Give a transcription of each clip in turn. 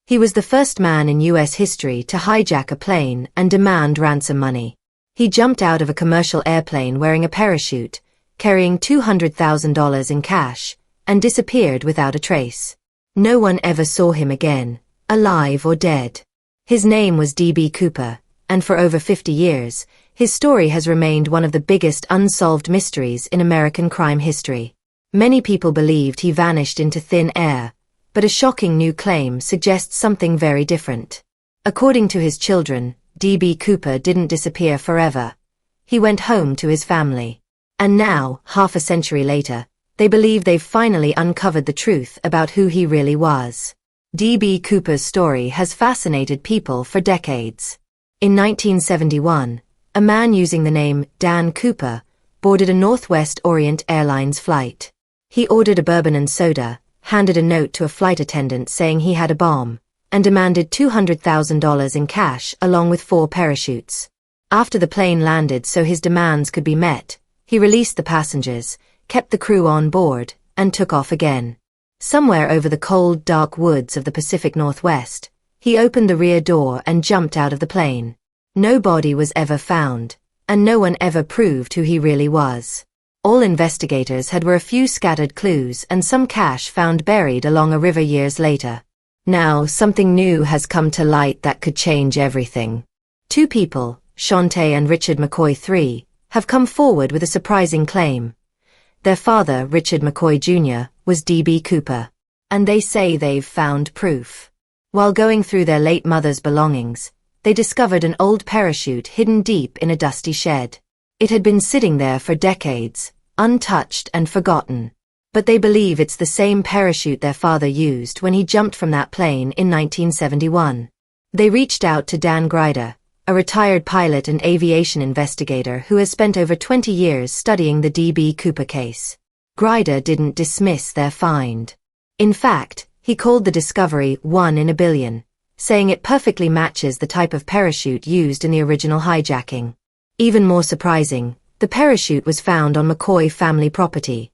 He was the first man in U.S. history to hijack a plane and demand ransom money. He jumped out of a commercial airplane wearing a parachute, carrying $200,000 in cash, and disappeared without a trace. No one ever saw him again, alive or dead. His name was D.B. Cooper, and for over 50 years, his story has remained one of the biggest unsolved mysteries in American crime history. Many people believed he vanished into thin air, but a shocking new claim suggests something very different. According to his children, D.B. Cooper didn't disappear forever. He went home to his family. And now, half a century later, they believe they've finally uncovered the truth about who he really was. D.B. Cooper's story has fascinated people for decades. In 1971, a man using the name Dan Cooper boarded a Northwest Orient Airlines flight. He ordered a bourbon and soda, handed a note to a flight attendant saying he had a bomb, and demanded $200,000 in cash along with 4 parachutes. After the plane landed so his demands could be met, he released the passengers, kept the crew on board, and took off again. Somewhere over the cold, dark woods of the Pacific Northwest, he opened the rear door and jumped out of the plane. No body was ever found, and no one ever proved who he really was. All investigators had were a few scattered clues and some cash found buried along a river years later. Now, something new has come to light that could change everything. 2 people, Shantae and Richard McCoy Jr., have come forward with a surprising claim. Their father, Richard McCoy Jr., was D.B. Cooper, and they say they've found proof. While going through their late mother's belongings, they discovered an old parachute hidden deep in a dusty shed. It had been sitting there for decades, untouched and forgotten. But they believe it's the same parachute their father used when he jumped from that plane in 1971. They reached out to Dan Gryder, a retired pilot and aviation investigator who has spent over 20 years studying the D.B. Cooper case. Gryder didn't dismiss their find. In fact, he called the discovery 1 in a billion, saying it perfectly matches the type of parachute used in the original hijacking. Even more surprising, the parachute was found on McCoy family property,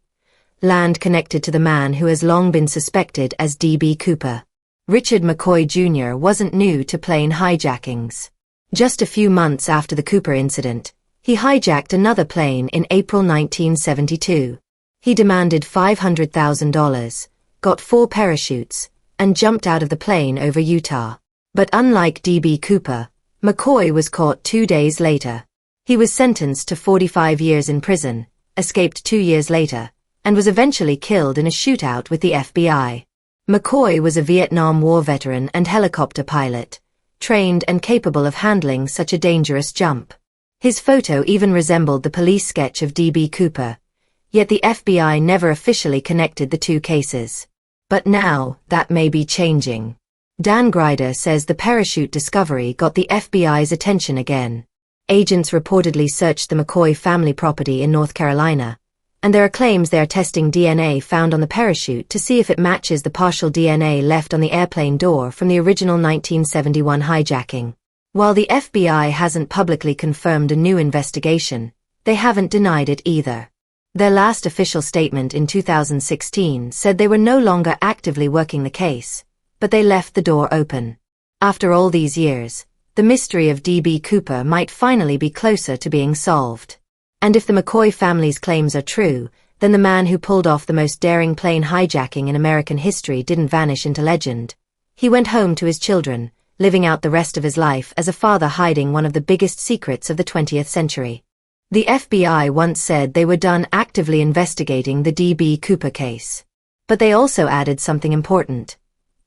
land connected to the man who has long been suspected as D.B. Cooper. Richard McCoy Jr. wasn't new to plane hijackings. Just a few months after the Cooper incident, he hijacked another plane in April 1972. He demanded $500,000, got 4 parachutes, and jumped out of the plane over Utah. But unlike D.B. Cooper, McCoy was caught 2 days later. He was sentenced to 45 years in prison, escaped 2 years later, and was eventually killed in a shootout with the FBI. McCoy was a Vietnam War veteran and helicopter pilot, trained and capable of handling such a dangerous jump. His photo even resembled the police sketch of D.B. Cooper, yet the FBI never officially connected the 2 cases. But now, that may be changing. Dan Gryder says the parachute discovery got the FBI's attention again. Agents reportedly searched the McCoy family property in North Carolina, and there are claims they are testing DNA found on the parachute to see if it matches the partial DNA left on the airplane door from the original 1971 hijacking. While the FBI hasn't publicly confirmed a new investigation, they haven't denied it either. Their last official statement in 2016 said they were no longer actively working the case, but they left the door open. After all these years, the mystery of D.B. Cooper might finally be closer to being solved. And if the McCoy family's claims are true, then the man who pulled off the most daring plane hijacking in American history didn't vanish into legend. He went home to his children, living out the rest of his life as a father hiding one of the biggest secrets of the 20th century. The FBI once said they were done actively investigating the D.B. Cooper case. But they also added something important.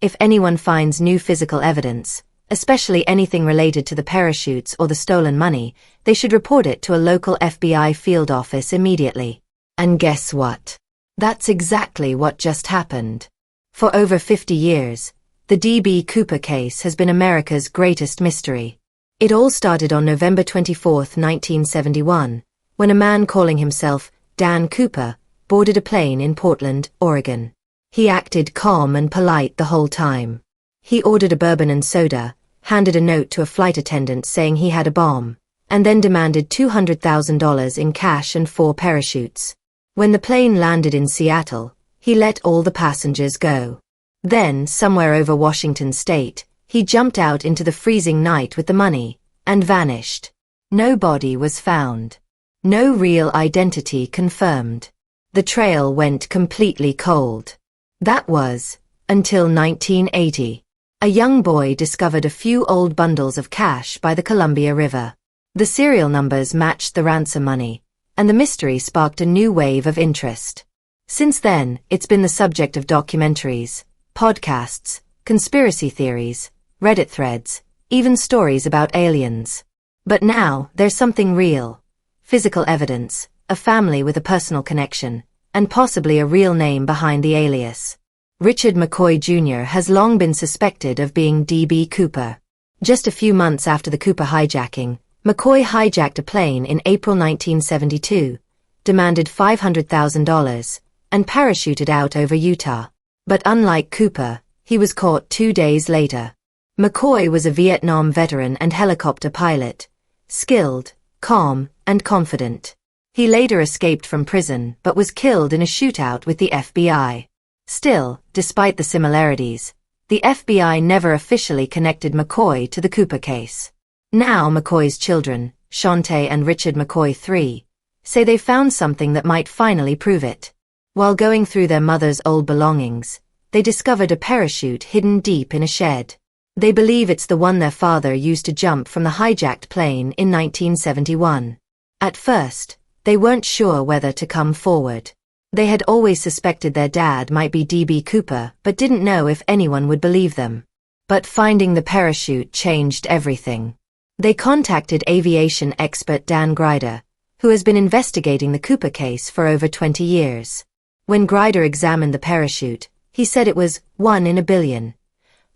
If anyone finds new physical evidence, especially anything related to the parachutes or the stolen money, they should report it to a local FBI field office immediately. And guess what? That's exactly what just happened. For over 50 years, the D.B. Cooper case has been America's greatest mystery. It all started on November 24, 1971, when a man calling himself Dan Cooper boarded a plane in Portland, Oregon. He acted calm and polite the whole time. He ordered a bourbon and soda, handed a note to a flight attendant saying he had a bomb, and then demanded $200,000 in cash and 4 parachutes. When the plane landed in Seattle, he let all the passengers go. Then, somewhere over Washington state, he jumped out into the freezing night with the money and vanished. No body was found. No real identity confirmed. The trail went completely cold. That was until 1980. A young boy discovered a few old bundles of cash by the Columbia River. The serial numbers matched the ransom money, and the mystery sparked a new wave of interest. Since then, it's been the subject of documentaries, podcasts, conspiracy theories, Reddit threads, even stories about aliens. But now, there's something real. Physical evidence, a family with a personal connection, and possibly a real name behind the alias. Richard McCoy Jr. has long been suspected of being D.B. Cooper. Just a few months after the Cooper hijacking, McCoy hijacked a plane in April 1972, demanded $500,000, and parachuted out over Utah. But unlike Cooper, he was caught 2 days later. McCoy was a Vietnam veteran and helicopter pilot, skilled, calm, and confident. He later escaped from prison but was killed in a shootout with the FBI. Still, despite the similarities, the FBI never officially connected McCoy to the Cooper case. Now McCoy's children, Shante and Richard McCoy III, say they found something that might finally prove it. While going through their mother's old belongings, they discovered a parachute hidden deep in a shed. They believe it's the one their father used to jump from the hijacked plane in 1971. At first, they weren't sure whether to come forward. They had always suspected their dad might be D.B. Cooper but didn't know if anyone would believe them. But finding the parachute changed everything. They contacted aviation expert Dan Gryder, who has been investigating the Cooper case for over 20 years. When Gryder examined the parachute, he said it was 1 in a billion,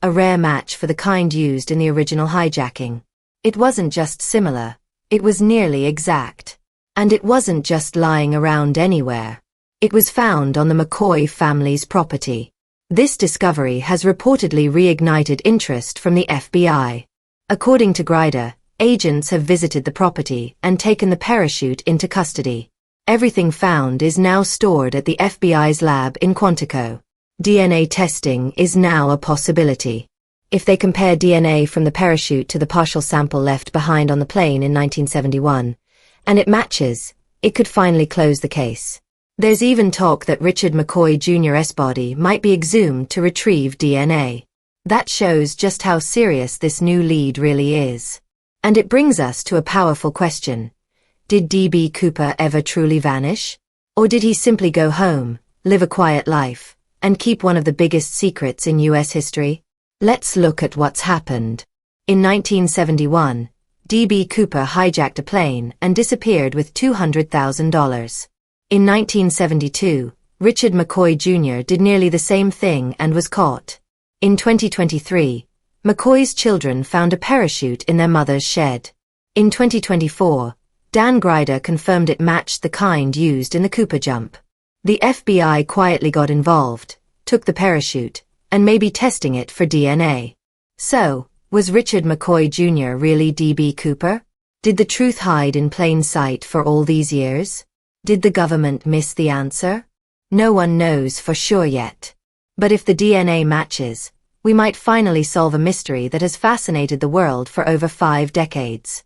a rare match for the kind used in the original hijacking. It wasn't just similar, it was nearly exact. And it wasn't just lying around anywhere. It was found on the McCoy family's property. This discovery has reportedly reignited interest from the FBI. According to Gryder, agents have visited the property and taken the parachute into custody. Everything found is now stored at the FBI's lab in Quantico. DNA testing is now a possibility. If they compare DNA from the parachute to the partial sample left behind on the plane in 1971, and it matches, it could finally close the case. There's even talk that Richard McCoy Jr.'s body might be exhumed to retrieve DNA. That shows just how serious this new lead really is. And it brings us to a powerful question. Did D.B. Cooper ever truly vanish? Or did he simply go home, live a quiet life, and keep one of the biggest secrets in U.S. history? Let's look at what's happened. In 1971, D.B. Cooper hijacked a plane and disappeared with $200,000. In 1972, Richard McCoy Jr. did nearly the same thing and was caught. In 2023, McCoy's children found a parachute in their mother's shed. In 2024, Dan Gryder confirmed it matched the kind used in the Cooper jump. The FBI quietly got involved, took the parachute, and may be testing it for DNA. So, was Richard McCoy Jr. really D.B. Cooper? Did the truth hide in plain sight for all these years? Did the government miss the answer? No one knows for sure yet. But if the DNA matches, we might finally solve a mystery that has fascinated the world for over 5 decades.